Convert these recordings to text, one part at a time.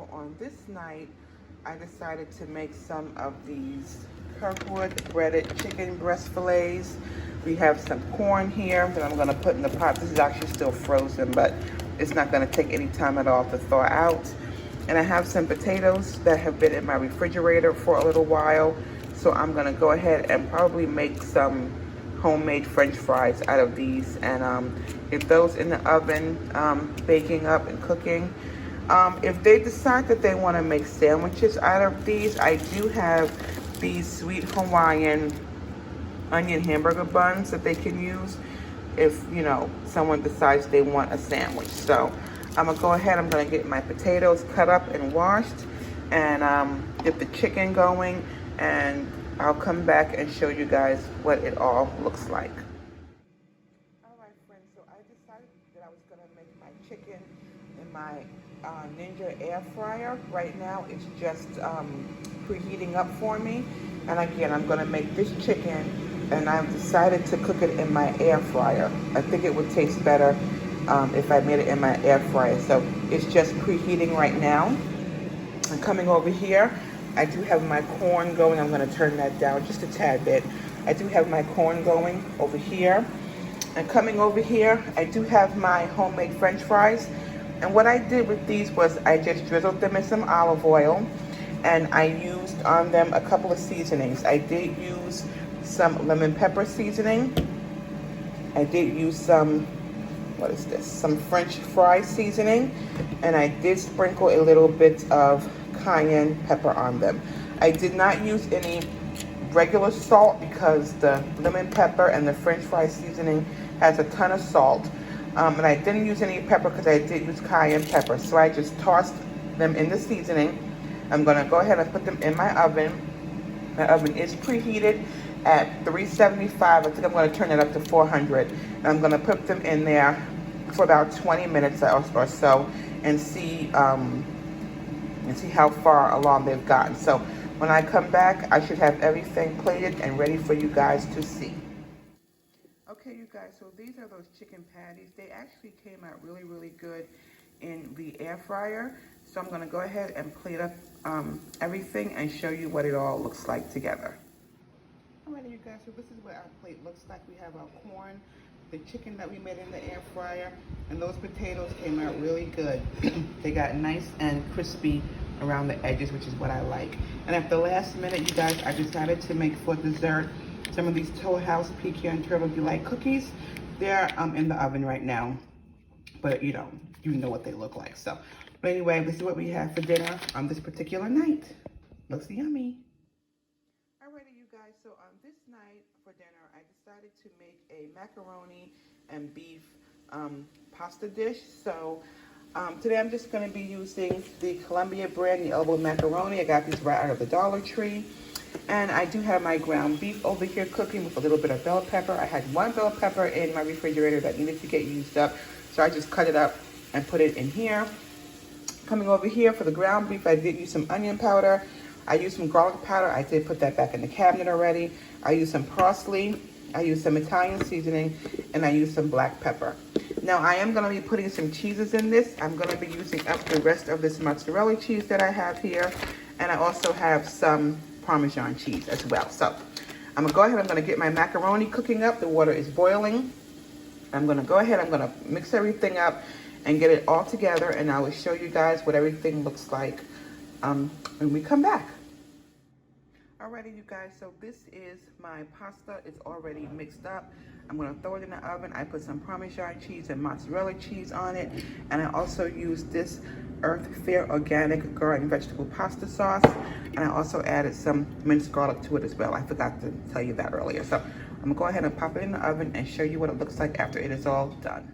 So on this night, I decided to make some of these Kirkwood breaded chicken breast fillets. We have some corn here that I'm gonna put in the pot. This is actually still frozen, but it's not gonna take any time at all to thaw out. And I have some potatoes that have been in my refrigerator for a little while. So I'm gonna go ahead and probably make some homemade French fries out of these and get those in the oven, baking up and cooking. If they decide that they wanna make sandwiches out of these, I do have these sweet Hawaiian onion hamburger buns that they can use if, you know, someone decides they want a sandwich. So I'm gonna go ahead, I'm gonna get my potatoes cut up and washed and get the chicken going, and I'll come back and show you guys what it all looks like. All right, friends, so I decided that I was gonna make my chicken in my Ninja air fryer. Right now it's just preheating up for me. And again, I'm gonna make this chicken and I've decided to cook it in my air fryer. I think it would taste better if I made it in my air fryer. So it's just preheating right now. And coming over here, I do have my corn going. I'm gonna turn that down just a tad bit. I do have my corn going over here. And coming over here, I do have my homemade French fries. And what I did with these was I just drizzled them in some olive oil and I used on them a couple of seasonings. I did use some lemon pepper seasoning. I did use some, what is this? Some French fry seasoning. And I did sprinkle a little bit of cayenne pepper on them. I did not use any regular salt because the lemon pepper and the French fry seasoning has a ton of salt. And I didn't use any pepper because I did use cayenne pepper. So I just tossed them in the seasoning. I'm gonna go ahead and put them in my oven. My oven is preheated at 375. I think I'm gonna turn it up to 400. And I'm gonna put them in there for about 20 minutes or so and see how far along they've gotten. So when I come back, I should have everything plated and ready for you guys to see. Okay, you guys, so these are those chicken patties. They actually came out really, really good in the air fryer. So I'm gonna go ahead and plate up everything and show you what it all looks like together. Alrighty, you guys, so this is what our plate looks like. We have our corn, the chicken that we made in the air fryer, and those potatoes came out really good. They got nice and crispy around the edges, which is what I like. And at the last minute, you guys, I decided to make for dessert some of these Toll House Pecan Turtle Delight cookies. They're in the oven right now, but you know what they look like. So, but anyway, this is what we have for dinner on this particular night. Looks yummy. Alrighty, you guys, so on this night for dinner, I decided to make a macaroni and beef pasta dish. So today I'm just gonna be using the Columbia brand, the elbow macaroni. I got these right out of the Dollar Tree. And I do have my ground beef over here cooking with a little bit of bell pepper. I had one bell pepper in my refrigerator that needed to get used up. So I just cut it up and put it in here. Coming over here for the ground beef, I did use some onion powder. I used some garlic powder. I did put that back in the cabinet already. I used some parsley. I used some Italian seasoning. And I used some black pepper. Now I am going to be putting some cheeses in this. I'm going to be using up the rest of this mozzarella cheese that I have here. And I also have some Parmesan cheese as well. So I'm gonna go ahead, I'm gonna get my macaroni cooking up. The water is boiling. I'm gonna go ahead, I'm gonna mix everything up and get it all together, and I will show you guys what everything looks like when we come back. Alrighty, you guys, so this is my pasta. It's already mixed up. I'm gonna throw it in the oven. I put some Parmesan cheese and mozzarella cheese on it, and I also used this Earth Fare Organic Garden Vegetable Pasta Sauce, and I also added some minced garlic to it as well. I forgot to tell you that earlier. So I'm gonna go ahead and pop it in the oven and show you what it looks like after it is all done.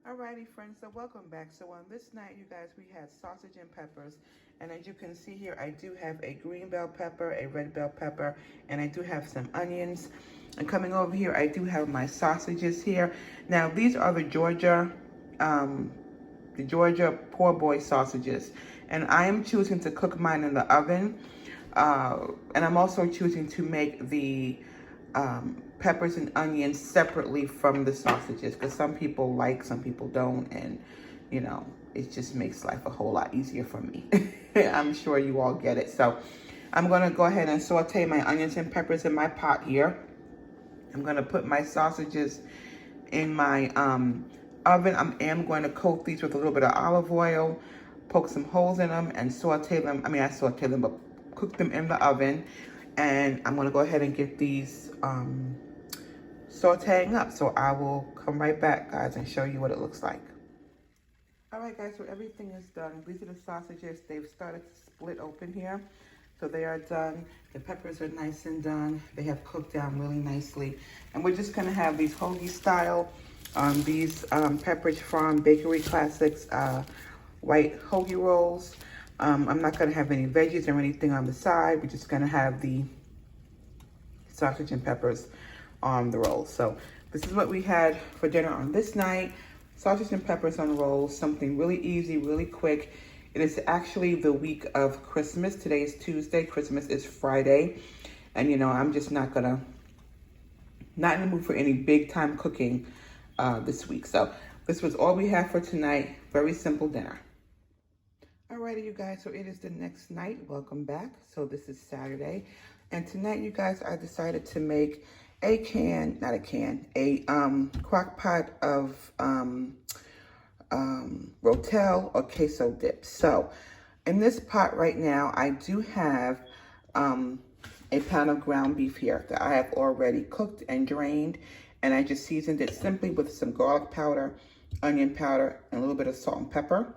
Alrighty, friends, so welcome back. So on this night, you guys, we had sausage and peppers. And as you can see here, I do have a green bell pepper, a red bell pepper, and I do have some onions. And coming over here, I do have my sausages here. Now, these are the Georgia poor boy sausages. And I am choosing to cook mine in the oven. And I'm also choosing to make the peppers and onions separately from the sausages, because some people like, some people don't, and you know, it just makes life a whole lot easier for me. I'm sure you all get it. So I'm gonna go ahead and saute my onions and peppers in my pot here. I'm gonna put my sausages in my oven. I am going to coat these with a little bit of olive oil, poke some holes in them, and saute them. I mean, I saute them, but cook them in the oven. And I'm gonna go ahead and get these sauteing up. So I will come right back, guys, and show you what it looks like. All right, guys, so everything is done. These are the sausages. They've started to split open here. So they are done. The peppers are nice and done. They have cooked down really nicely. And we're just gonna have these hoagie style, these Pepperidge Farm Bakery Classics white hoagie rolls. I'm not gonna have any veggies or anything on the side. We're just gonna have the sausage and peppers on the rolls. So this is what we had for dinner on this night. Sausage and peppers on rolls, something really easy, really quick. It is actually the week of Christmas. Today is Tuesday, Christmas is Friday. And you know, I'm just not in the mood for any big time cooking this week. So this was all we have for tonight. Very simple dinner. Alrighty, you guys, so it is the next night. Welcome back. So this is Saturday. And tonight, you guys, I decided to make a crock pot of rotel or queso dip. So in this pot right now, I do have a pound of ground beef here that I have already cooked and drained, and I just seasoned it simply with some garlic powder, onion powder, and a little bit of salt and pepper.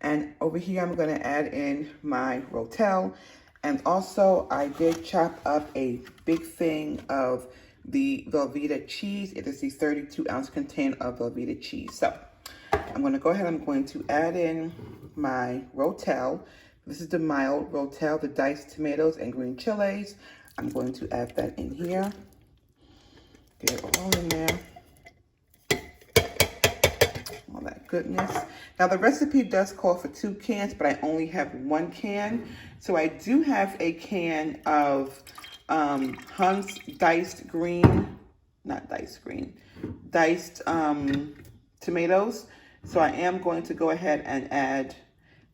And over here, I'm going to add in my rotel. And also, I did chop up a big thing of the Velveeta cheese. It is the 32-ounce container of Velveeta cheese. So I'm going to go ahead. I'm going to add in my rotel. This is the mild rotel, the diced tomatoes and green chilies. I'm going to add that in here. Get it all in there. All that goodness. Now the recipe does call for 2 cans, but I only have 1 can. So I do have a can of Hunt's diced tomatoes. So I am going to go ahead and add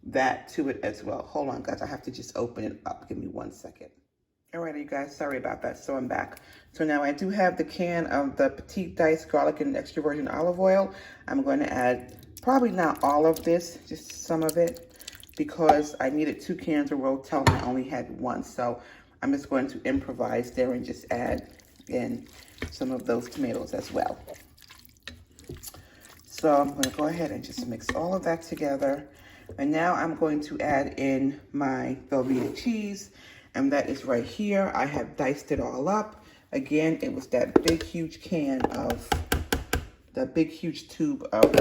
that to it as well. Hold on, guys. I have to just open it up. Give me 1 second. Alrighty, you guys. Sorry about that. So I'm back. So now I do have the can of the Petite Diced Garlic and Extra Virgin Olive Oil. I'm going to add probably not all of this, just some of it, because I needed 2 cans of rotel and I only had 1. So I'm just going to improvise there and just add in some of those tomatoes as well. So I'm going to go ahead and just mix all of that together. And now I'm going to add in my Velveeta cheese, and that is right here. I have diced it all up. Again, it was that big, huge can of, the big, huge tube of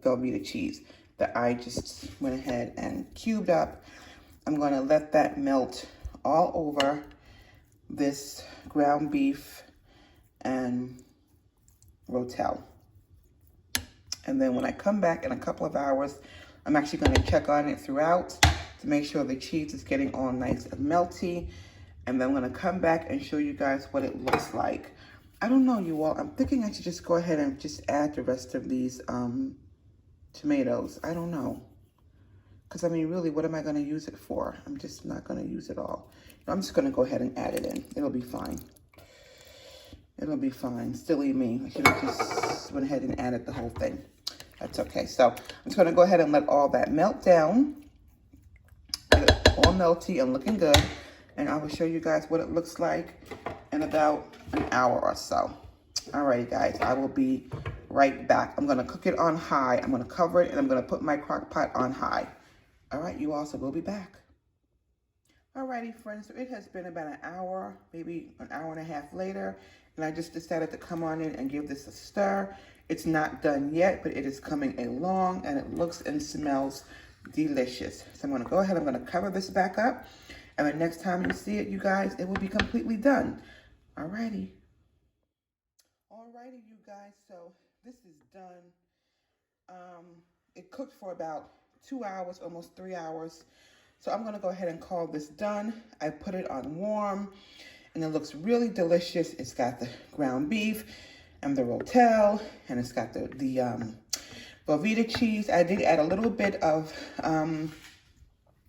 Velveeta cheese that I just went ahead and cubed up. I'm going to let that melt all over this ground beef and rotel. And then when I come back in a couple of hours, I'm actually going to check on it throughout to make sure the cheese is getting all nice and melty. And then I'm going to come back and show you guys what it looks like. I don't know, you all. I'm thinking I should just go ahead and just add the rest of these tomatoes. I don't know. Because, I mean, really, what am I going to use it for? I'm just not going to use it all. I'm just going to go ahead and add it in. It'll be fine. It'll be fine. Silly me. I should have just went ahead and added the whole thing. That's okay. So I'm just going to go ahead and let all that melt down. Get it all melty and looking good. And I will show you guys what it looks like in about an hour or so. Alrighty, guys. I will be right back. I'm going to cook it on high. I'm going to cover it and I'm going to put my crock pot on high. All right, you all. So we'll be back. Alrighty, friends. So it has been about an hour, maybe an hour and a half later. And I just decided to come on in and give this a stir. It's not done yet, but it is coming along and it looks and smells delicious. So I'm going to go ahead. I'm going to cover this back up. And the next time you see it, you guys, it will be completely done. Alrighty. Alrighty, you guys. So this is done. It cooked for about 2 hours, almost 3 hours. So I'm going to go ahead and call this done. I put it on warm. and it looks really delicious. It's got the ground beef and the rotel, and it's got the Velveeta cheese. I did add a little bit of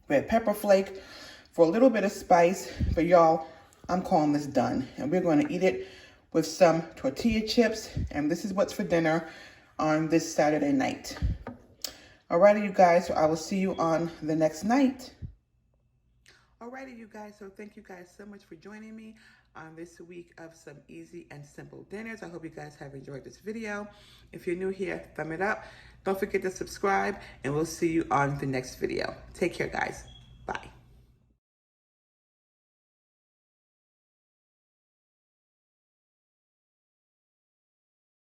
red pepper flake for a little bit of spice. But y'all, I'm calling this done. And we're going to eat it with some tortilla chips. And this is what's for dinner on this Saturday night. Alrighty, you guys, so I will see you on the next night. Alrighty, you guys, so thank you guys so much for joining me on this week of some easy and simple dinners. I hope you guys have enjoyed this video. If you're new here, thumb it up. Don't forget to subscribe, and we'll see you on the next video. Take care, guys. Bye.